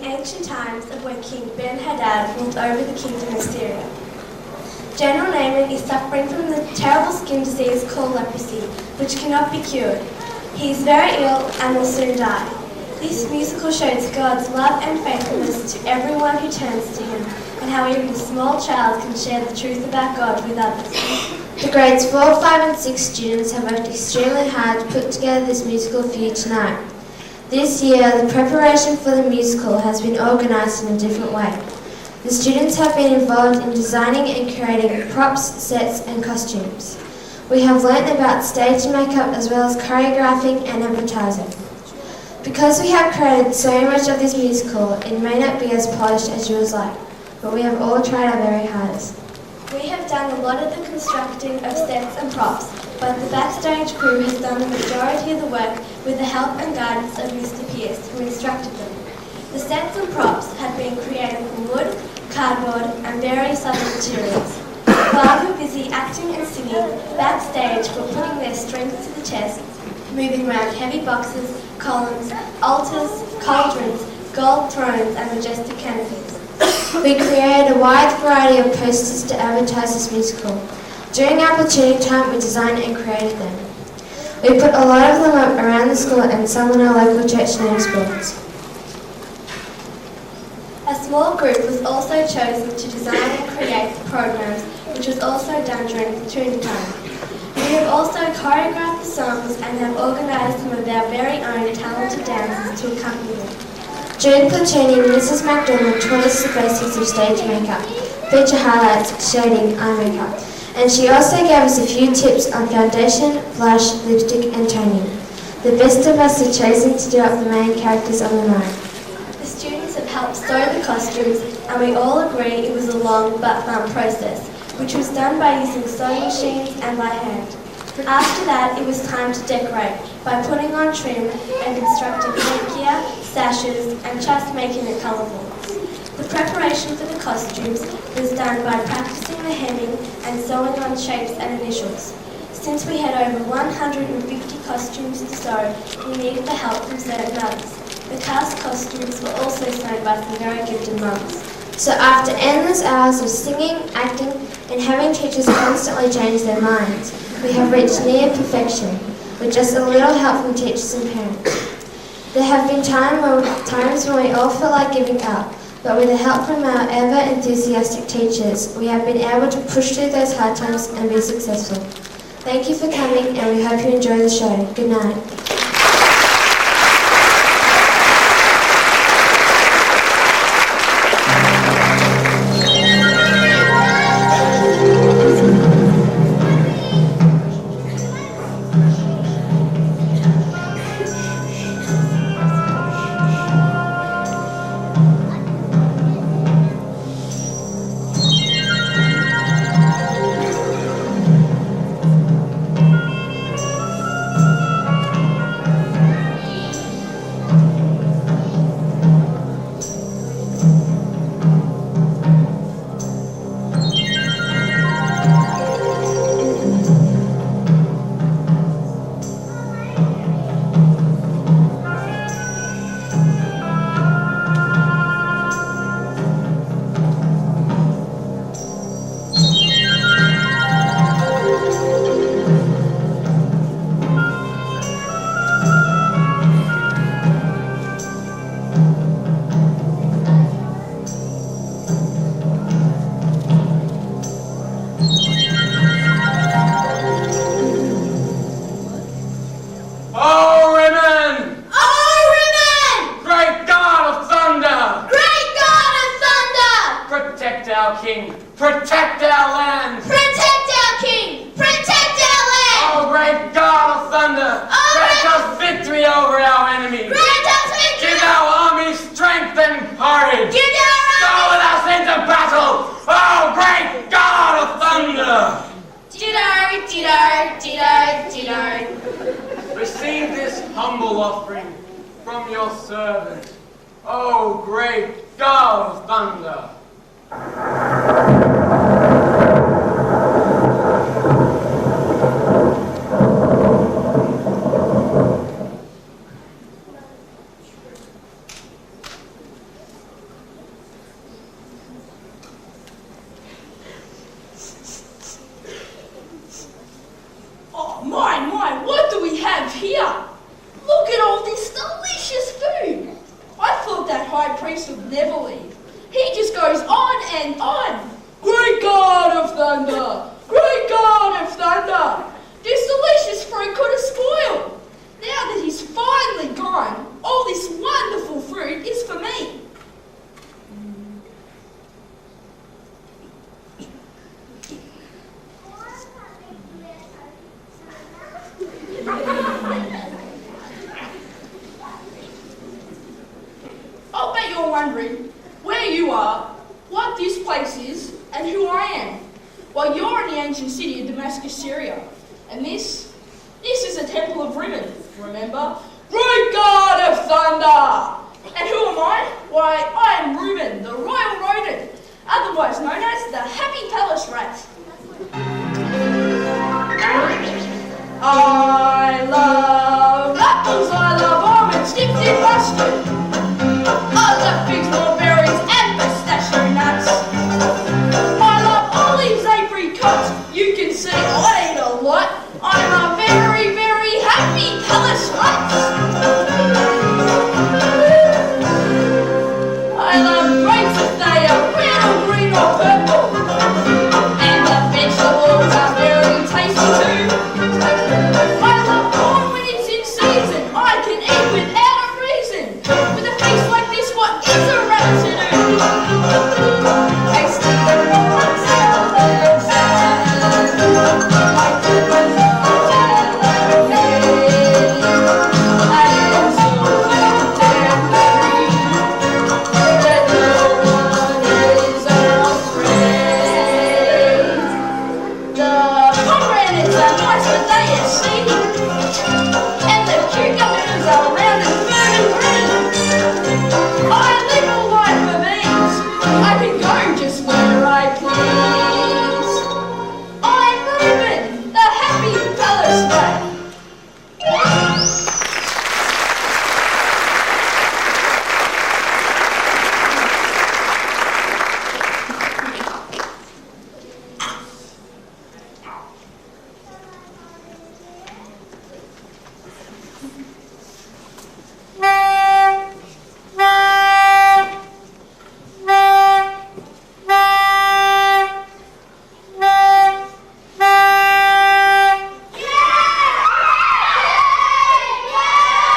the ancient times of when King Ben-Hadad ruled over the kingdom of Syria. General Naaman is suffering from the terrible skin disease called leprosy, which cannot be cured. He is very ill and will soon die. This musical shows God's love and faithfulness to everyone who turns to him, and how even a small child can share the truth about God with others. The grades 4, 5 and 6 students have worked extremely hard to put together this musical for you tonight. This year, the preparation for the musical has been organised in a different way. The students have been involved in designing and creating props, sets and costumes. We have learnt about stage makeup as well as choreographing and advertising. Because we have created so much of this musical, it may not be as polished as you would like, but we have all tried our very hardest. We have done a lot of the constructing of sets and props, but the backstage crew has done the majority of the work with the help and guidance of Mr. Pierce, who instructed them. The sets and props had been created from wood, cardboard and various other materials. While we were busy acting and singing, backstage were putting their strength to the test, moving around heavy boxes, columns, altars, cauldrons, gold thrones and majestic canopies. We created a wide variety of posters to advertise this musical. During our platooning time, we designed and created them. We put a lot of them up around the school and some on our local church notice boards. A small group was also chosen to design and create the programs, which was also done during platooning time. We have also choreographed the songs and have organised some of our very own talented dancers to accompany them. During platooning, Mrs. MacDonald taught us the basics of stage makeup, feature highlights, shading, eye makeup, and she also gave us a few tips on foundation, blush, lipstick and toning. The best of us have chosen to do up the main characters on the night. The students have helped sew the costumes and we all agree it was a long but fun process, which was done by using sewing machines and by hand. After that, it was time to decorate by putting on trim and constructing headgear, sashes and just making it colourful. The preparation for the costumes was done by practicing the hemming and sewing on shapes and initials. Since we had over 150 costumes to sew, we needed the help from certain others. The cast costumes were also sewn by some very gifted mums. So after endless hours of singing, acting and having teachers constantly change their minds, we have reached near perfection, with just a little help from teachers and parents. There have been times when we all feel like giving up, but with the help from our ever-enthusiastic teachers, we have been able to push through those hard times and be successful. Thank you for coming and we hope you enjoy the show. Good night. Protect our land! Protect our king! Protect our land! Oh, great God of thunder! Grant us victory over our enemies! Grant us victory! Give our army strength and courage! Give our Go with us into battle! Oh, great God of thunder! Ditto, ditto, ditto, ditto. Receive this humble offering from your servant. Oh, great God of thunder! priest would never leave. He just goes on and on. Great God of thunder! Great God of thunder! This delicious fruit could have spoiled. Now that he's finally gone, all this wonderful fruit is for me. I'll bet you're wondering where you are, what this place is, and who I am. Well, you're in the ancient city of Damascus, Syria, and this is a temple of Rimmon, remember? Great God of thunder! And who am I? Why, I am Reuben, the royal rodent, otherwise known as the Happy Palace Rat. I love apples, I love almonds dipped in mustard. I love figs, mulberries, and pistachio nuts. I love olives, apricots. You can see I eat a lot. I'm a very, very happy palace rat. I love grapes if they are red or green or purple. And the vegetables are very tasty too. I love corn when it's in season. I can eat without a reason. With a face like this, what is a rat to do? Tasting the warm salads and my food was I am so fat and free that no one is afraid. The pomegranates are nice, but they are seedy. And the cucumbers are round and firm and green. I live a life of ease. I can go just where I please. I'm Reuben, the happy palace rat.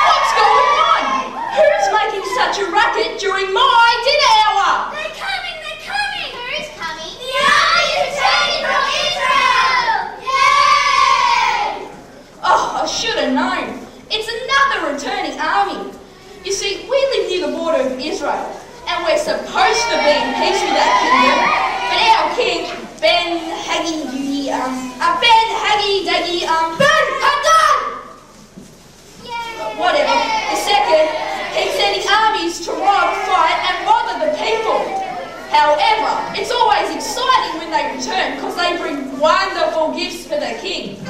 What's going on? Who's making such a racket during my dinner hour? They're coming, they're coming! Who is coming? The army is returning from Israel! Yay! Oh, I should have known. It's another returning army. You see, we live near the border of Israel, and we're supposed to be in peace with that kingdom. But our king, Ben Hadad! Whatever. The second, keeps sending armies to rob, fight, and bother the people. However, it's always exciting when they return because they bring wonderful gifts for the king.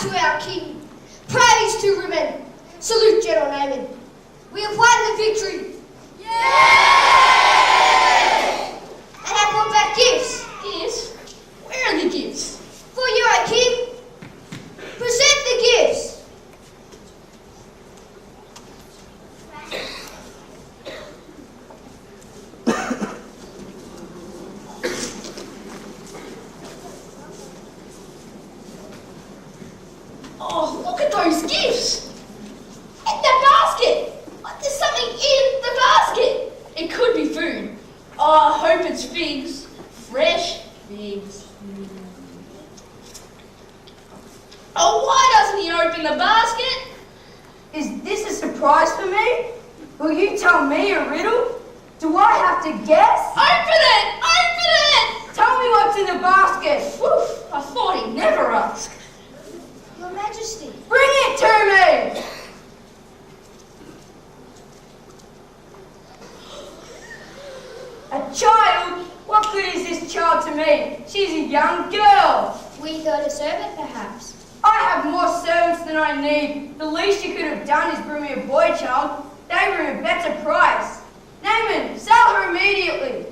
to our king. Praise to Reuben. Salute General Naaman. We have won the victory. Yay! And I brought back gifts. Gifts? Where are the gifts? For you, our king. Present the gifts. Oh, look at those gifts! And the basket! Oh, there's something in the basket! It could be food. Oh, I hope it's figs. Fresh figs. Oh, why doesn't he open the basket? Is this a surprise for me? Will you tell me a riddle? Do I have to guess? Open it! Open it! Tell me what's in the basket. Woof, I thought he'd never ask. Your Majesty. Bring it to me! A child? What good is this child to me? She's a young girl. We thought a servant, perhaps. I have more servants than I need. The least you could have done is bring me a boy child. They bring a better price. Naaman, sell her immediately.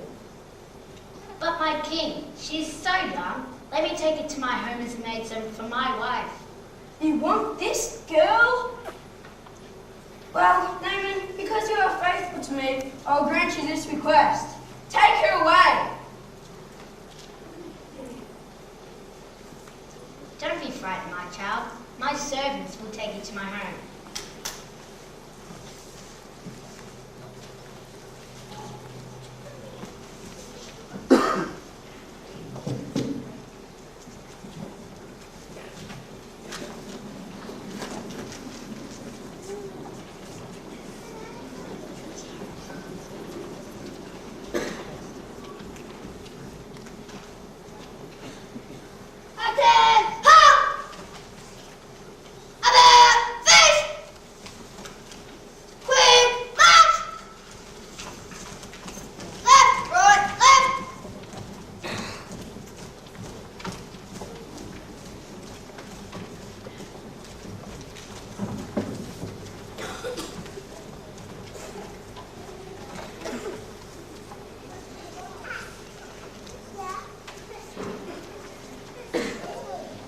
But my king, she's so young. Let me take it to my home as a maidservant for my wife. You want this girl? Well, Naaman, because you are faithful to me, I'll grant you this request. Take her away. Don't be frightened, my child. My servants will take you to my home.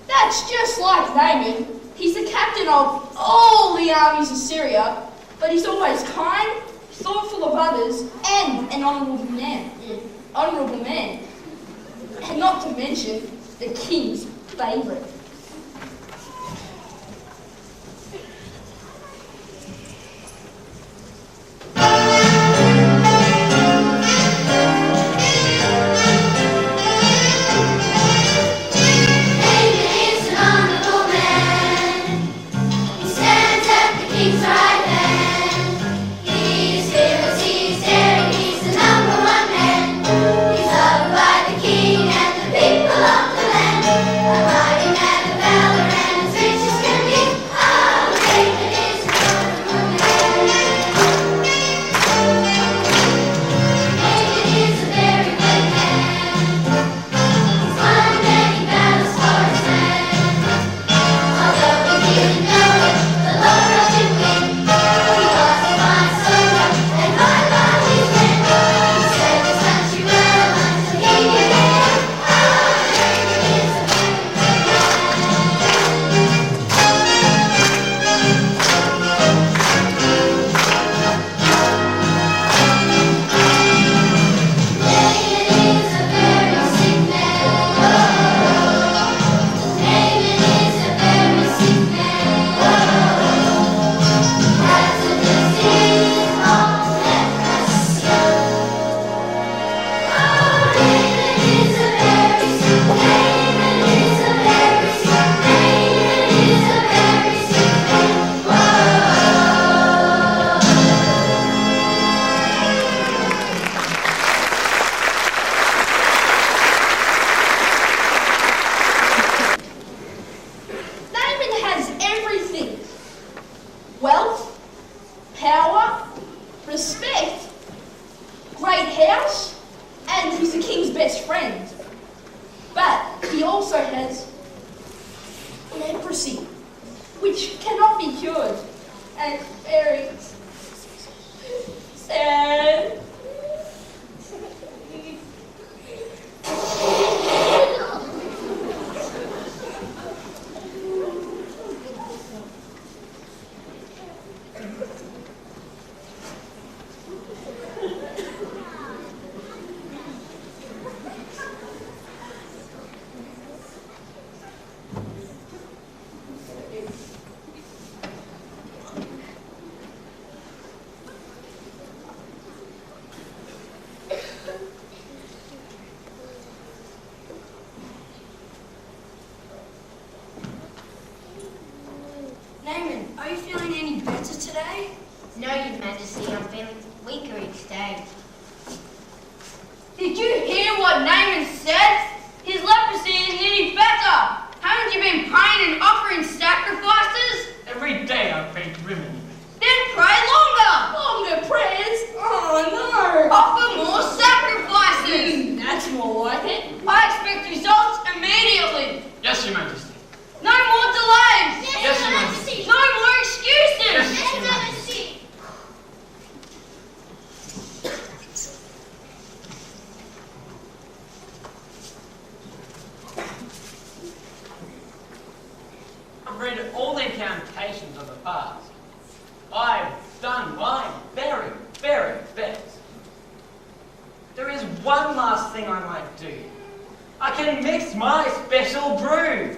That's just like Naaman. He's the captain of all the armies of Syria, but he's always kind, thoughtful of others, and an honourable man. And not to mention, the king's favourite. Wealth, power, respect, great house, and he's the king's best friend. But he also has leprosy. which cannot be cured. And it's very sad. Naaman, are you feeling any better today? No, Your Majesty, I'm feeling weaker each day. Did you hear what Naaman said? His leprosy is getting better. Haven't you been praying and offering sacrifices? Every day I pray ribbon. Then pray longer. Longer prayers? Oh no! Offer more sacrifices. That's more like it. I expect results immediately. Yes, Your Majesty. No more delays. Yes, Your Majesty. No more excuses. Yes, Yes, Your Majesty. Majesty. I've read all the incantations of the past. I've done my very, very best. There is one last thing I might do. I can mix my special brew.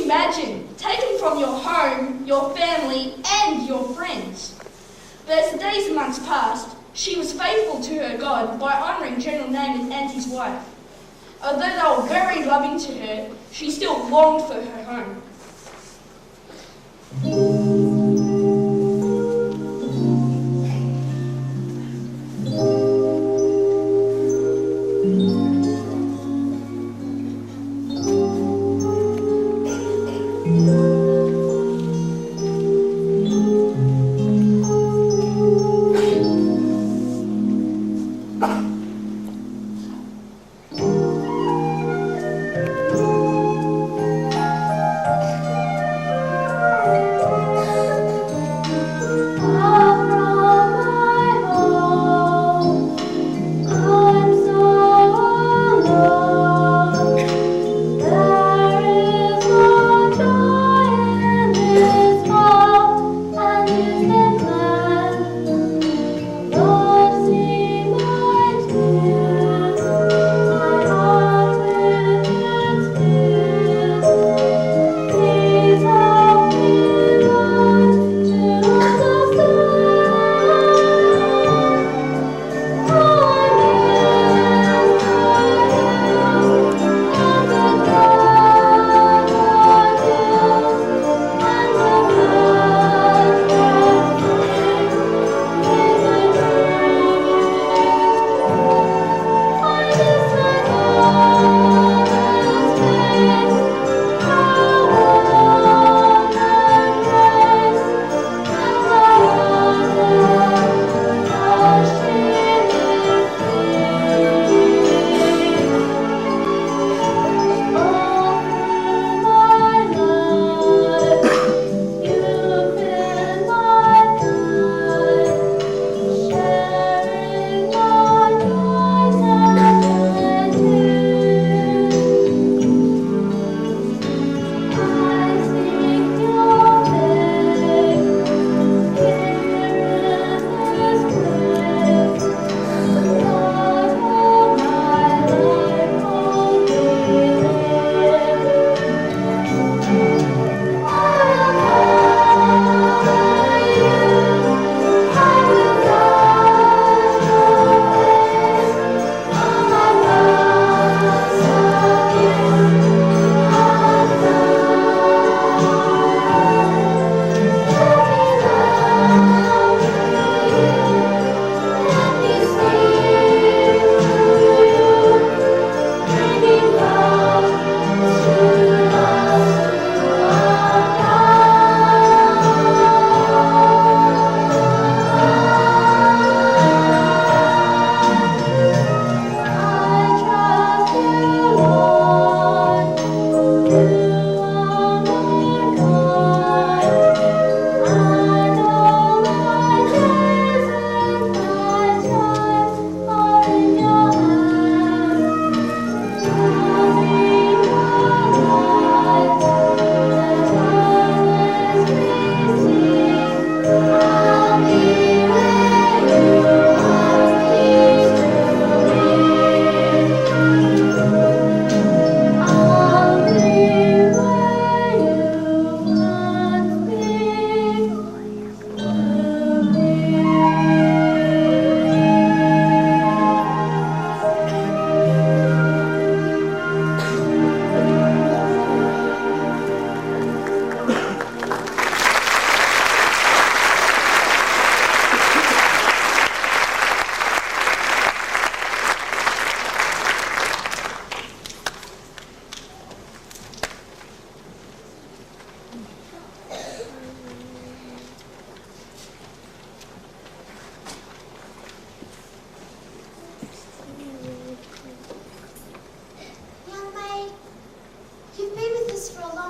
Imagine taken from your home, your family, and your friends. But as the days and months passed, she was faithful to her God by honouring General Naaman and his wife. Although they were very loving to her, she still longed for her home.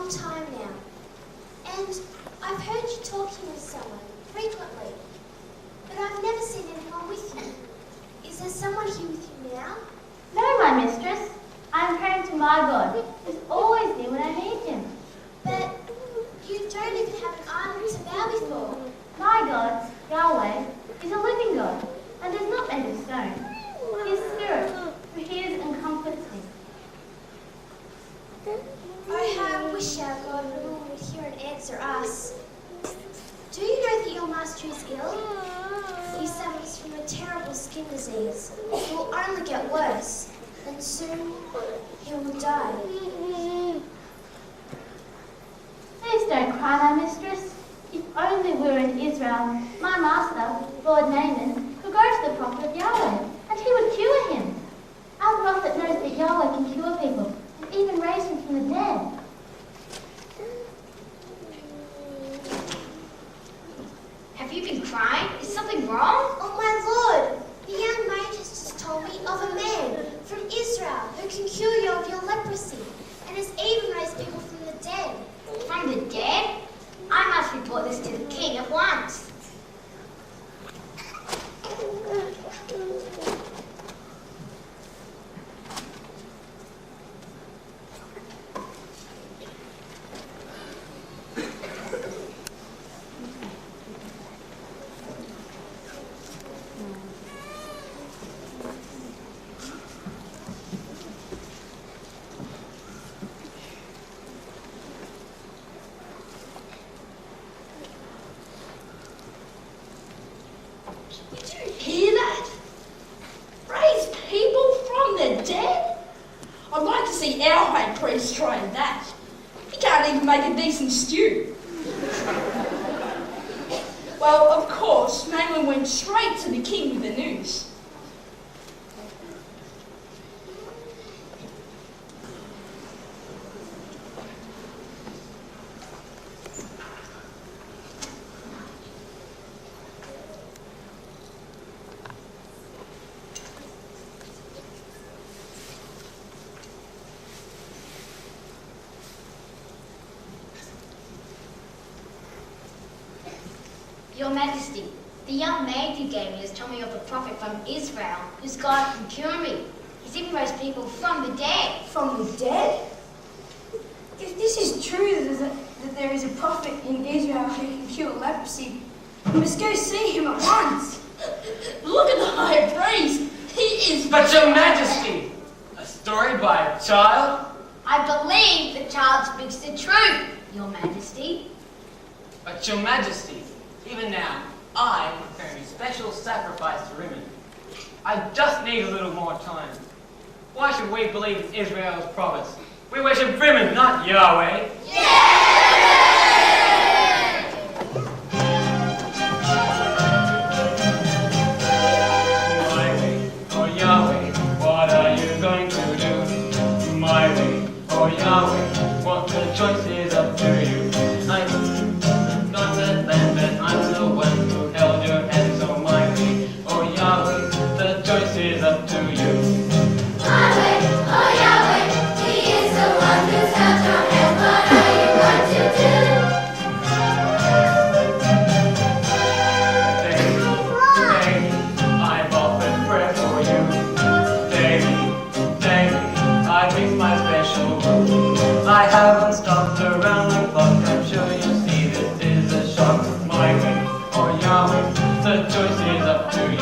long time now. And I've heard you talking with someone frequently. But I've never seen anyone with you. Is there someone here with you now? No, my mistress. I am praying to my God, who's always near when I need him. But you don't even have an idol to bow before. My God, Yahweh, is a living God, and is not made of stone. He is spirit, who hears and comforts me. Oh, how I wish our God would hear and answer us. Do you know that your master is ill? He suffers from a terrible skin disease. It will only get worse, and soon he will die. Please don't cry, my mistress. If only we were in Israel, my master, Lord Naaman, could go to the prophet of Yahweh, and he would cure him. Our prophet knows that Yahweh can cure people, and even raise them from the dead. Have you been crying? Is something wrong? Oh my Lord, the young mage has just told me of a man from Israel who can cure you of your leprosy, and has even raised people from the dead. From the dead? I must report this to the king at once. Hear that? Raise people from the dead? I'd like to see our high priest trying that. He can't even make a decent stew. Well, of course, Naaman went straight to the king with the news. Your Majesty, the young maid you gave me has told me of a prophet from Israel whose God can cure me. He's even raised people from the dead. From the dead? If this is true, that there is a prophet in Israel who can cure leprosy, we must go see him at once. Look at the high priest. He is... But Your Majesty, a story by a child? I believe the child speaks the truth, Your Majesty. But Your Majesty, even now, I'm preparing a special sacrifice to Rimmon. I just need a little more time. Why should we believe in Israel's prophets? We worship Rimmon, not Yahweh. My way, oh Yahweh, what are you going to do? My way, oh Yahweh, what the choice is up to you. I'm not that land, but I'm the one who held your hand, so my way, oh Yahweh, the choice is up to you. My way, oh Yahweh, He is the one who's held your hand. What are you going to do? Daily, I've offered prayer for you. Daily, I make my special room. I haven't stopped around the clock, I'm sure you see this is a shock. My way, or Yahweh, the choice is up to you.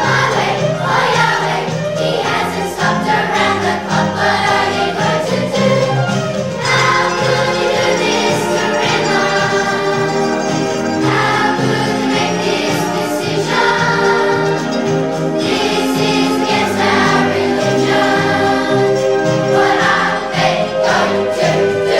My way, oh Yahweh, He hasn't stopped around the clock. What are you going to do? How could you do this to Rimmon? How could you make this decision? This is against our religion. What are they going to do?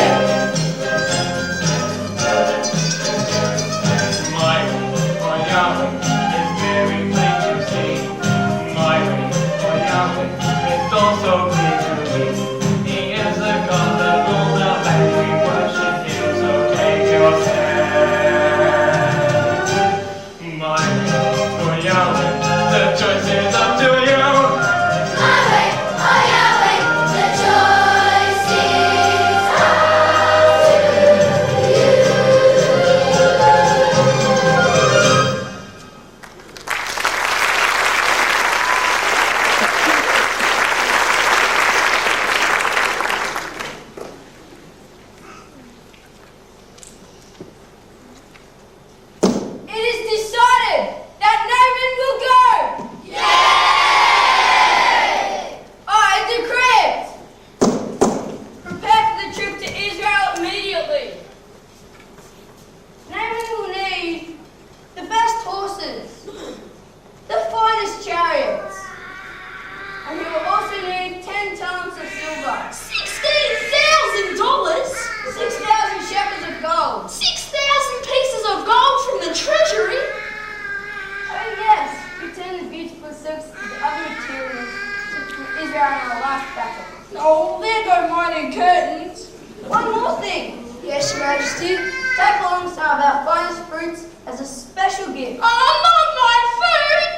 curtains. One more thing. Yes, Your Majesty. Take along some of our finest fruits as a special gift. Oh, not my food!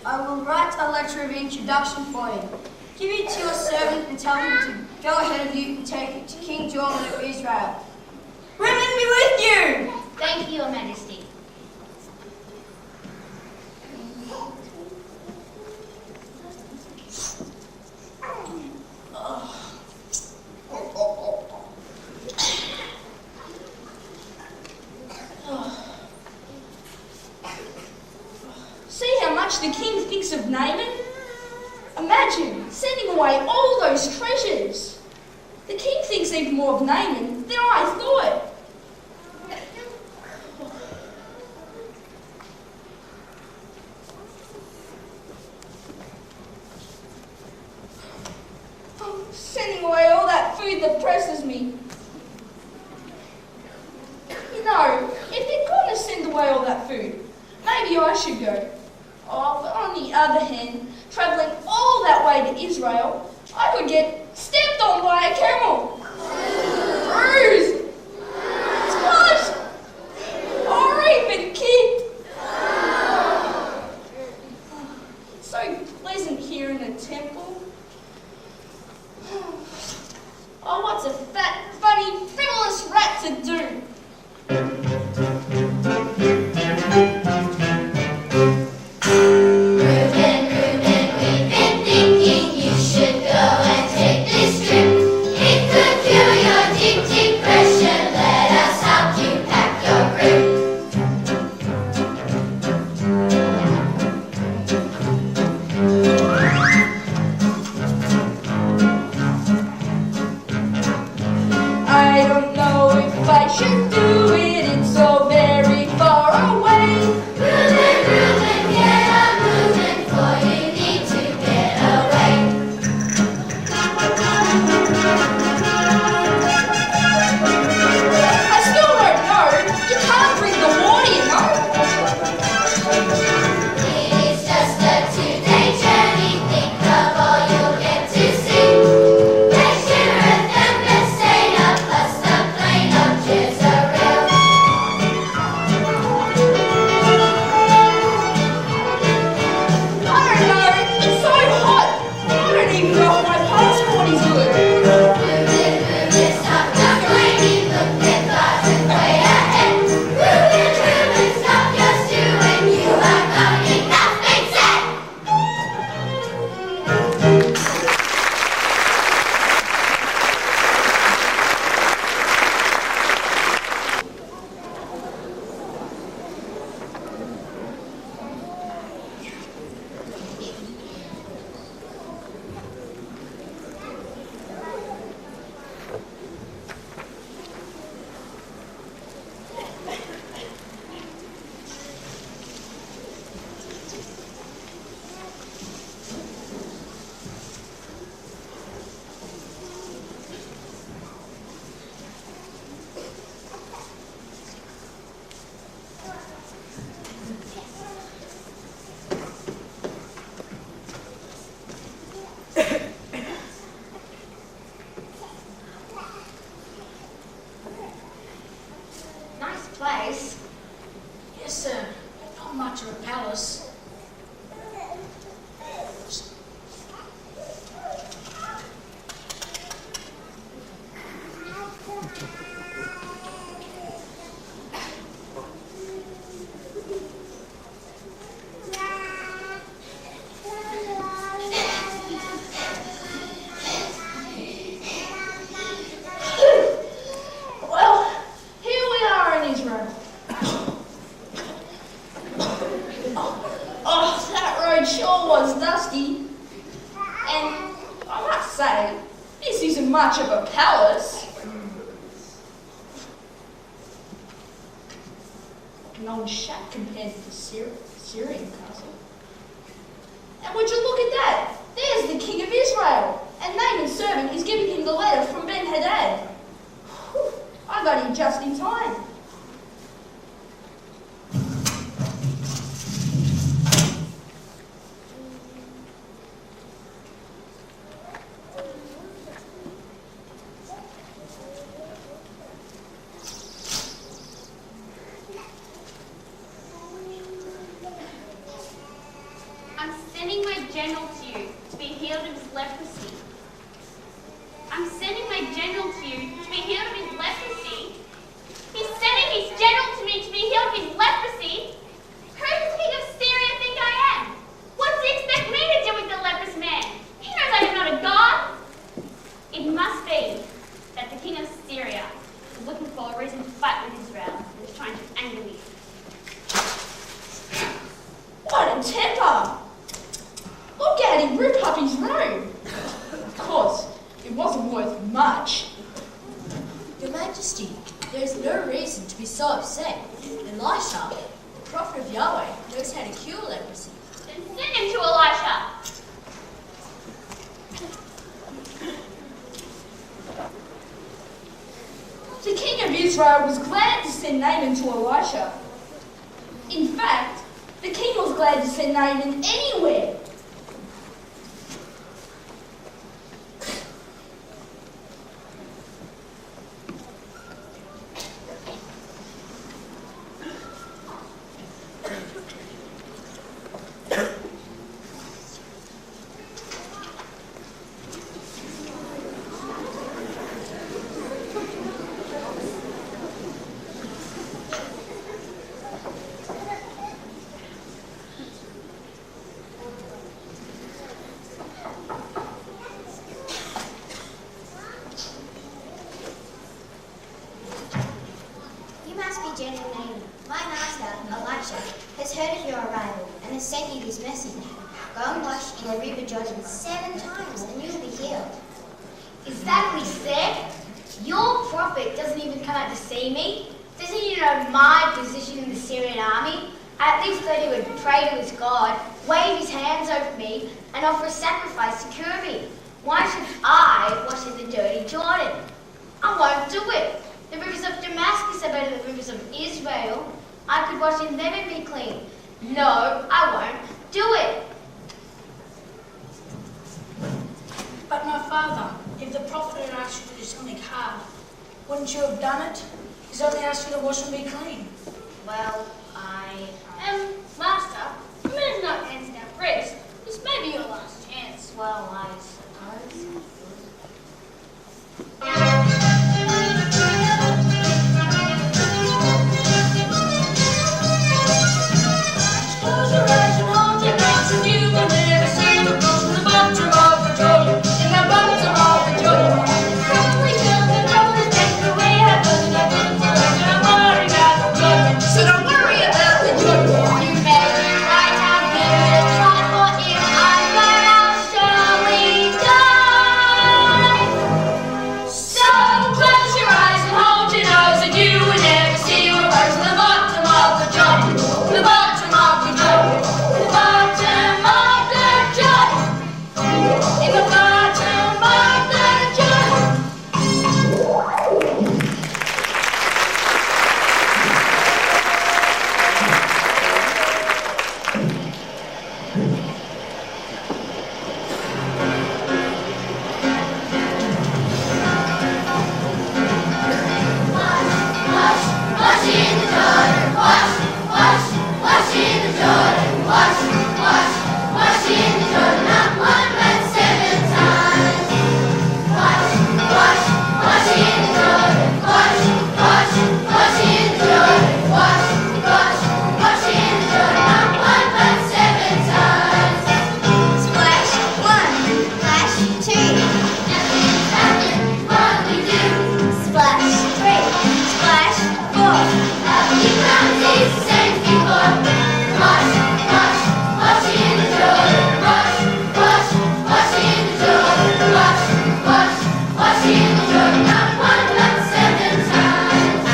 I will write a letter of introduction for you. Give it to your servant and tell him to go ahead of you and take it to King Jordan of Israel. Women be with you! Thank you, Your Majesty. See how much the king thinks of Naaman? Imagine sending away all those treasures. The king thinks even more of Naaman than I thought. Sending away all that food that presses me. You know, if they're going to send away all that food, maybe I should go. Oh, but on the other hand, travelling all that way to Israel, I could get stepped on by a camel. Bruised. Squashed. Or even kicked. It's so pleasant here in the temple. Oh, what's a fat, funny, frivolous rat to do? Reuben, we've been thinking you should go and take this trip. It could cure your deep depression. Let us help you pack your grip. I don't know if I should do it, it's so very far away. Reuben, get up moving, for you need to get away. I still don't know. You can't drink the water, you know. It is just a 2-day journey, think of all you'll get to see. Meshereth and Bethsaida, plus the plain of Jezreel. I don't know. It's so hot. I don't even know if my passport is good. Reuben, stop complaining, look at God's and way ahead. Reuben, stop your stewing, you are going nothing said. Nice place. Yes, sir. Not much of a palace. Well, here we are in Israel. Oh, that road sure was dusty. And I must say, this isn't much of a palace. An old shack compared to the Syrian castle. And would you look at that? There's the king of Israel. And Naaman's servant is giving him the letter from Ben-Hadad. Whew, I got here just in time. sending my general to you to be healed of his leprosy. I'm sending my general to you to be healed of his leprosy. He's sending his general to me to be healed of his leprosy. Who does the king of Syria think I am? What does he expect me to do with the leprous man? He knows I am not a god. It must be that the king of Syria is looking for a reason to fight with Israel and is trying to anger me. What a temper! Look at him rip up his robe. Of course, it wasn't worth much. Your Majesty, there is no reason to be so upset. Elisha, the prophet of Yahweh, knows how to cure leprosy. Then send him to Elisha. The king of Israel was glad to send Naaman to Elisha. In fact, the king was glad to send Naaman anywhere. You must be General Naaman. My master, Elisha, has heard of your arrival and has sent you this message. Go and wash in the river Jordan 7 times and you'll be healed. Is that what he said? Your prophet doesn't even come out to see me? Doesn't he know my position in the Syrian army? At least that he would pray to his God, wave his hands over me, and offer a sacrifice to cure me. Why should I wash in the dirty Jordan? I won't do it. The rivers of Damascus are better than the rivers of Israel. I could wash in them and be clean. No, I won't do it. But my father, if the prophet had asked you to do something hard, wouldn't you have done it? He's only asked you to wash and be clean. Well, Master, the man's not handing out bread. This may be your last chance. well, I suppose. Close your eyes and hold your breath, and you will never see the rose in the bottom of the Jordan, in the bottom of the Jordan. Probably feel the trouble is taken away, have done nothing for us, so don't worry about the Jordan. So don't worry about the Jordan. You may be right out there, try for if I run, I'll surely die. So close your eyes and hold your nose, and you will never see a rose in the bottom of the Jordan, in the bottom of the Jordan, in the bottom of the Jordan, in the bottom of the Jordan. Wash, wash in the Jordan. Wash, wash, wash in the Jordan. Wash, wash, wash in the Jordan. Not 1 but 7 times. Wash, wash, wash in the Jordan. Wash, wash, wash in the Jordan. Wash, wash, wash in the Jordan. Not 1 but 7 times. Splash 1, splash 2, Nothing's happened. What we do? splash 3, splash 4. Up he comes, he's the same before. Wash, wash, wash in the Jordan. Wash, wash, wash in the Jordan. Wash, wash, wash in the Jordan. Not 1 but 7 times.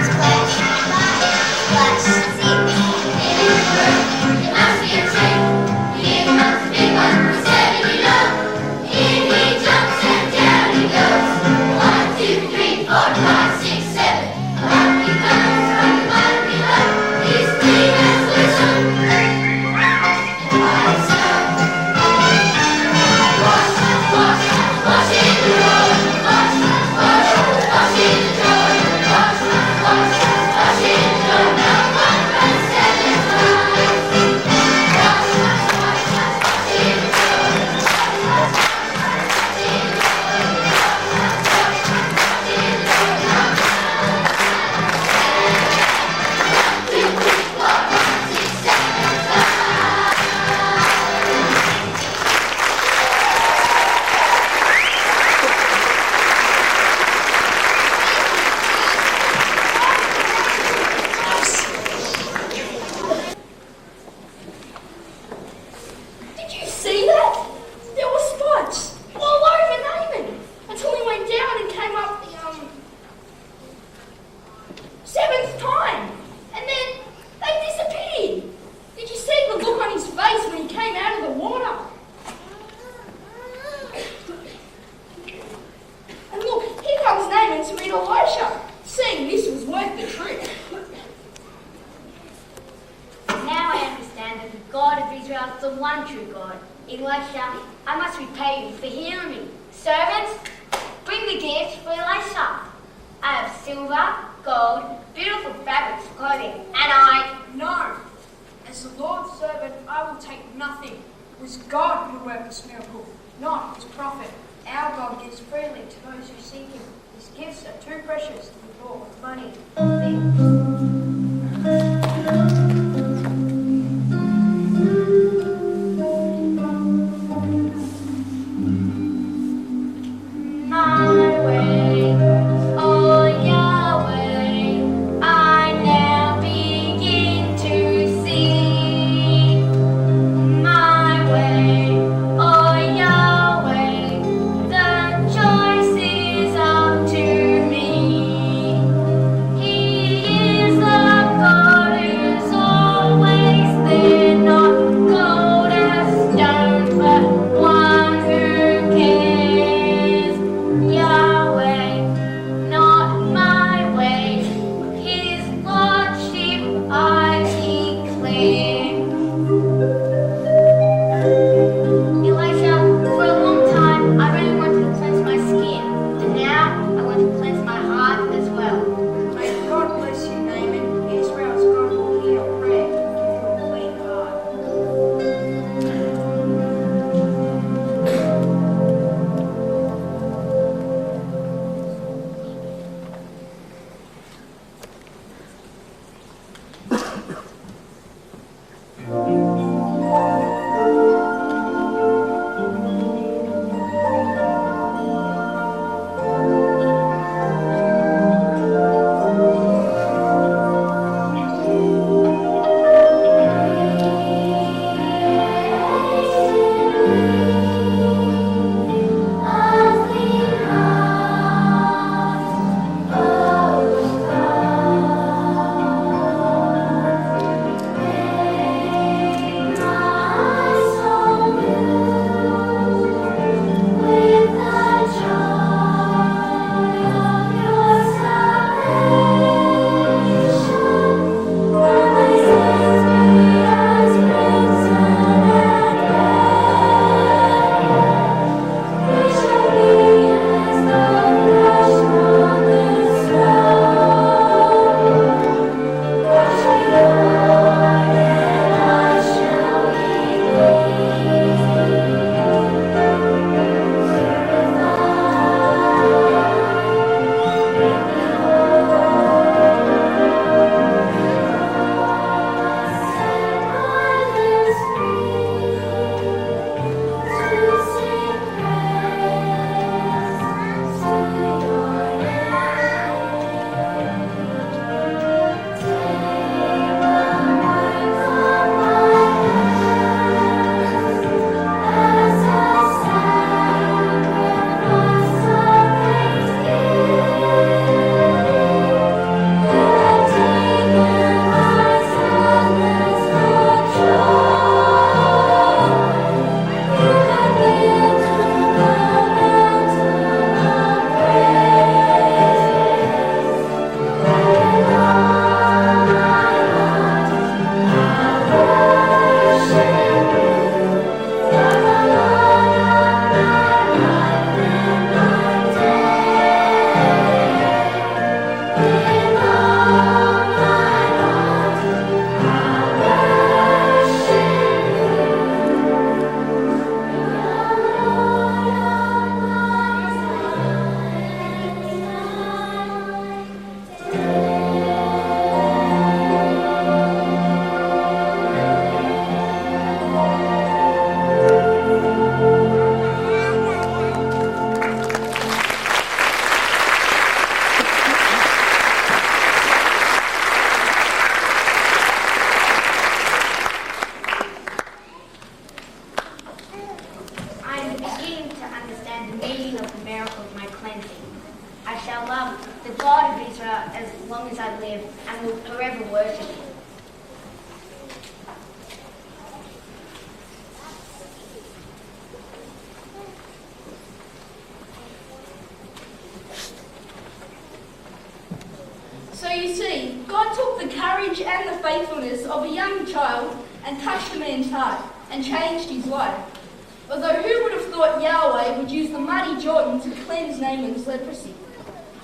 Splash 5, splash 6. In his word, it must be a trick. Here comes the big one, he's 7 you know. In he jumps and down he goes. 1, 2, 3, 4, 5, 6, 7. Up he comes from the bottom below. He's clean as whistle. And why so? Wash, wash, wash in the Jordan. Wash, wash, wash in the Jordan. Wash, wash, wash in the Jordan. Not 1 but 7 times. Israel the one true God. Elisha, I must repay you for healing me. Servants, bring the gifts for Elisha. I have silver, gold, beautiful fabrics for clothing, and I... No. As the Lord's servant, I will take nothing. It was God who worked this miracle, not his prophet. Our God gives freely to those who seek him. His gifts are too precious to be bought with money or things. My way, oh Yahweh, I now begin to see. My way, oh Yahweh, the choice is up to me. He is the God who's always there, not cold as stone, but one who cares. Yahweh, not my way, his lordship I declare. Elisha, for a long time I really wanted to cleanse my skin, and now I want to cleanse my heart as well. May God bless you, Naaman. Israel's God will hear your prayer and give you a clean heart. and will forever worship him. So you see, God God took the courage and the faithfulness of a young child and touched a man's heart and changed his life. Although who would have thought Yahweh would use the muddy Jordan to cleanse Naaman's leprosy?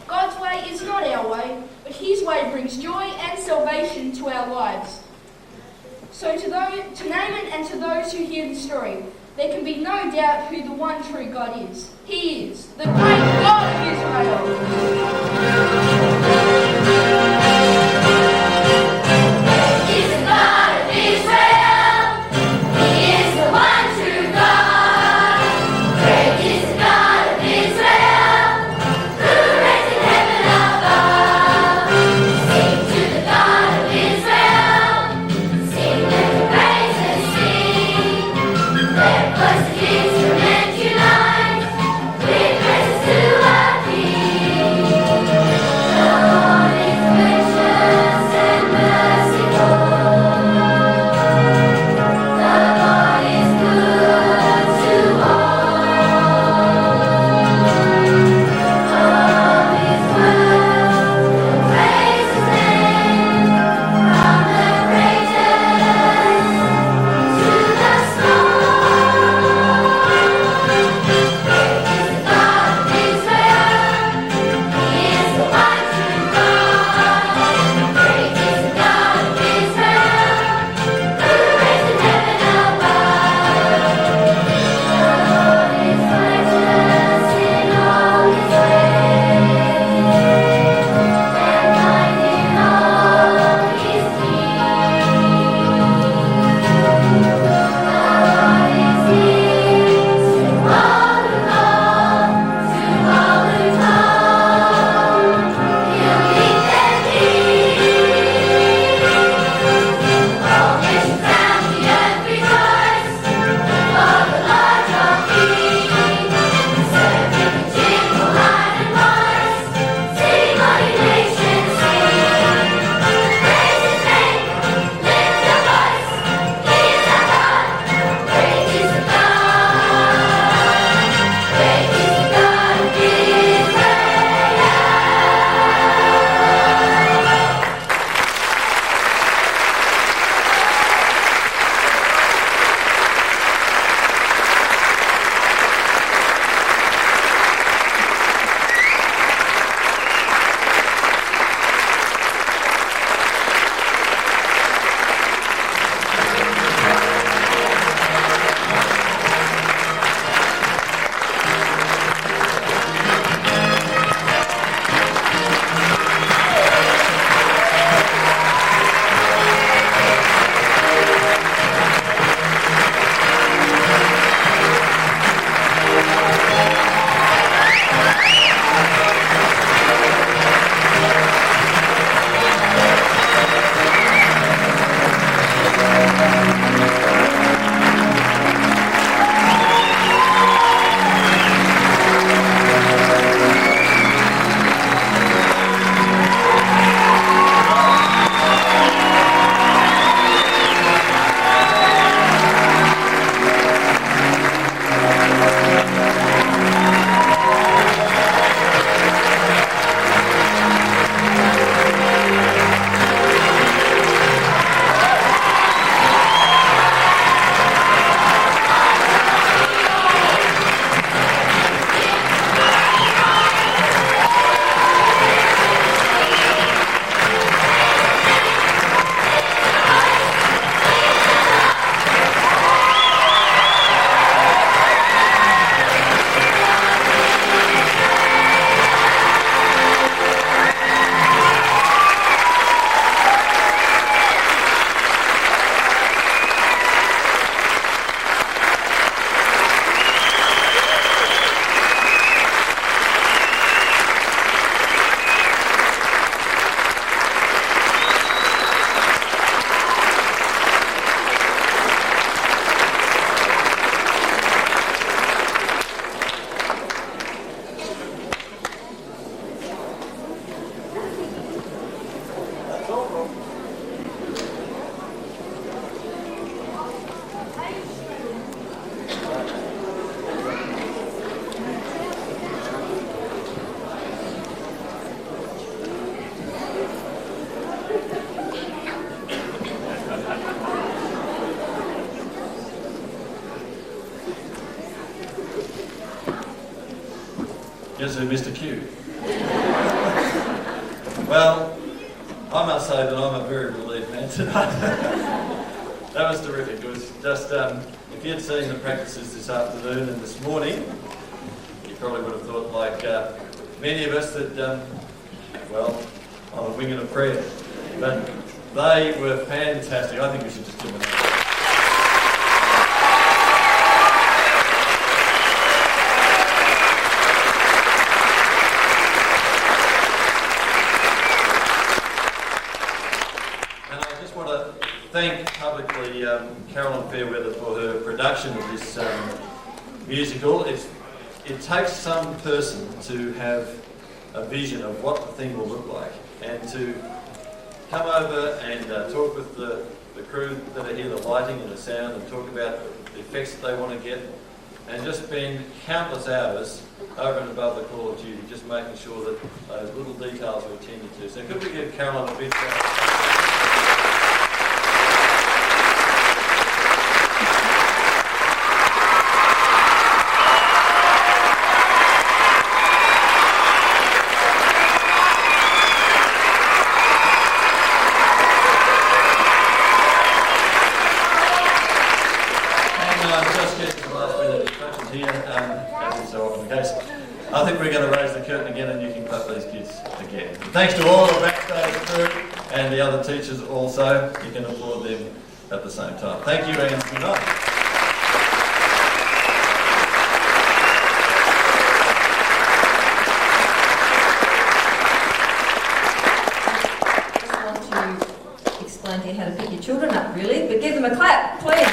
God's way is not our way, but his way brings joy and salvation to our lives. So to Naaman and to those who hear the story, there can be no doubt who the one true God is. He is the great God of Israel. Guess who missed a cue? Well, I must say that I'm a very relieved man tonight. That was terrific. It was just, if you had seen the practices this afternoon and this morning, you probably would have thought, like many of us, that, well, on a wing and a prayer. But they were fantastic. I think we should just give them a hand. Thank publicly Carolyn Fairweather for her production of this musical. It takes some person to have a vision of what the thing will look like, and to come over and talk with the crew that are here, the lighting and the sound, and talk about the effects that they want to get, and just spend countless hours over and above the call of duty, just making sure that those little details are attended to. So could we give Carolyn a big I think we're going to raise the curtain again and you can clap these kids again. Thanks to all the backstage crew and the other teachers also. You can applaud them at the same time. Thank you and good night. I just want to explain to you how to pick your children up, really, but give them a clap, please.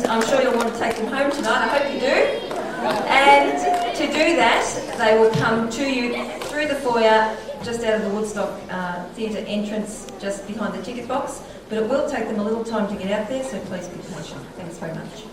I'm sure you'll want to take them home tonight, I hope you do. And to do that, they will come to you through the foyer, just out of the Woodstock Theatre entrance, just behind the ticket box. But it will take them a little time to get out there, so please be patient. Thanks very much.